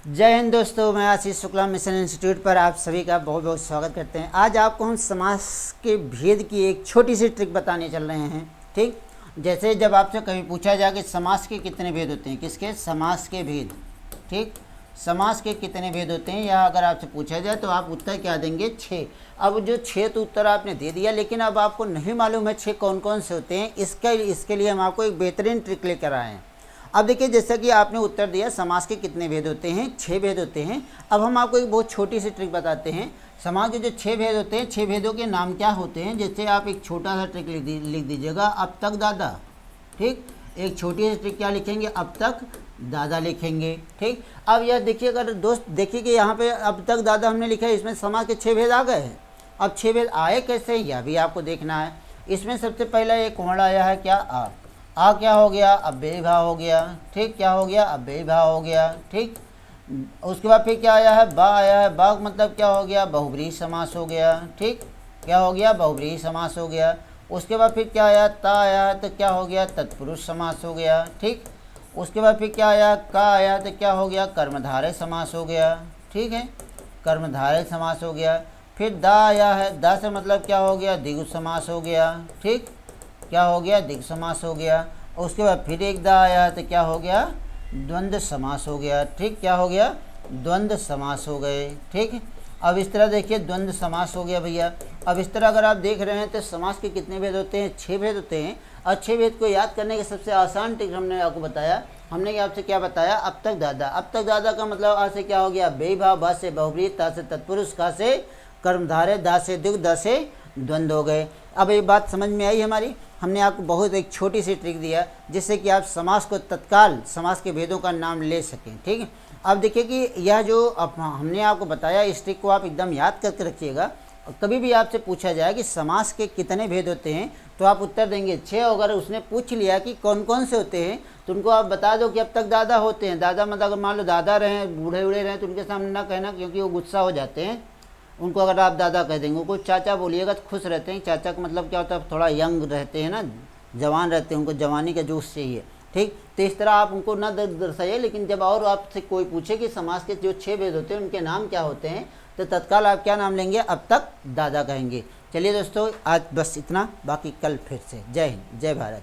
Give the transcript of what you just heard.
जय हिंद दोस्तों, मैं आशीष शुक्ला मिशन इंस्टीट्यूट पर आप सभी का बहुत बहुत स्वागत करते हैं। आज आपको हम समास के भेद की एक छोटी सी ट्रिक बताने चल रहे हैं। ठीक, जैसे जब आपसे कभी पूछा जाए कि समास के कितने भेद होते हैं, किसके? समास के भेद। ठीक, समास के कितने भेद होते हैं, या अगर आपसे पूछा जाए तो आप उत्तर क्या देंगे? 6। अब जो 6 तो उत्तर आपने दे दिया, लेकिन अब आपको नहीं मालूम है 6 कौन कौन से होते हैं। इसके लिए हम आपको एक बेहतरीन ट्रिक लेकर आए हैं। अब देखिए, जैसा कि आपने उत्तर दिया समास के कितने भेद होते हैं, 6 भेद होते हैं। अब हम आपको एक बहुत छोटी सी ट्रिक बताते हैं। समास के जो 6 भेद होते हैं, 6 भेदों के नाम क्या होते हैं? जैसे आप एक छोटा सा ट्रिक लिख दीजिएगा, अब तक दादा। ठीक, एक छोटी सी ट्रिक क्या लिखेंगे? अब तक दादा लिखेंगे। ठीक, अब यह देखिए, अगर दोस्त देखिए कि यहाँ पे अब तक दादा हमने लिखा है, इसमें समास के 6 भेद आ गए हैं। अब 6 भेद आए कैसे, यह भी आपको देखना है। इसमें सबसे पहला एक वर्ण आया है क्या? आ क्या हो गया? अव्ययी भाव हो गया। ठीक, क्या हो गया? अव्ययी भाव हो गया। ठीक, उसके बाद फिर क्या आया है? बा आया है। बा मतलब क्या हो गया? बहुब्रीहि समास हो गया। ठीक, क्या हो गया? बहुब्रीहि समास हो गया। उसके बाद फिर क्या आया? ता आया तो क्या हो गया? तत्पुरुष समास हो गया। ठीक, उसके बाद फिर क्या आया? का आया तो क्या हो गया? कर्मधारय समास हो गया। ठीक है, कर्मधारय समास हो गया। फिर दा आया है। दा से मतलब क्या हो गया? द्विगु समास हो गया। ठीक, क्या हो गया? द्विगु समास हो गया। उसके बाद फिर एक दा आया है तो क्या हो गया? द्वंद्व समास हो गया। ठीक, क्या हो गया? द्वंद्व समास हो गए। ठीक, अब इस तरह देखिए द्वंद्व समास हो गया भैया। अब इस तरह अगर आप देख रहे हैं तो समास के कितने भेद होते हैं? 6 भेद होते हैं। और 6 भेद को याद करने का सबसे आसान ट्रिक हमने आपको बताया। हमने आपसे क्या बताया? अब तक दादा। अब तक दादा का मतलब आ से क्या हो गया? अव्ययी भाव, बा से बहुब्रीहि, ता से तत्पुरुष, का से कर्मधारय, दा से द्विगु, द से द्वंद्व हो गए। अब ये बात समझ में आई हमारी? हमने आपको बहुत एक छोटी सी ट्रिक दिया जिससे कि आप समास को तत्काल समास के भेदों का नाम ले सकें। ठीक है, अब देखिए कि यह जो हमने आपको बताया, इस ट्रिक को आप एकदम याद करके रखिएगा। और कभी भी आपसे पूछा जाए कि समास के कितने भेद होते हैं तो आप उत्तर देंगे 6। अगर उसने पूछ लिया कि कौन कौन से होते हैं तो उनको आप बता दो कि अब तक दादा होते हैं। दादा मतलब अगर मान लो दादा रहे, बूढ़े बूढ़े रहें तो उनके सामने ना कहना, क्योंकि वो गुस्सा हो जाते हैं। उनको अगर आप दादा कह देंगे, उनको चाचा बोलिएगा तो खुश रहते हैं। चाचा का मतलब क्या होता है? थोड़ा यंग रहते हैं ना, जवान रहते हैं, उनको जवानी का जोश चाहिए। ठीक, तो इस तरह आप उनको न दर्शाइए। लेकिन जब और आपसे कोई पूछे कि समास के जो 6 भेद होते हैं उनके नाम क्या होते हैं, तो तत्काल आप क्या नाम लेंगे? अब तक दादा कहेंगे। चलिए दोस्तों, आज बस इतना, बाकी कल फिर से। जय हिंद, जय भारत।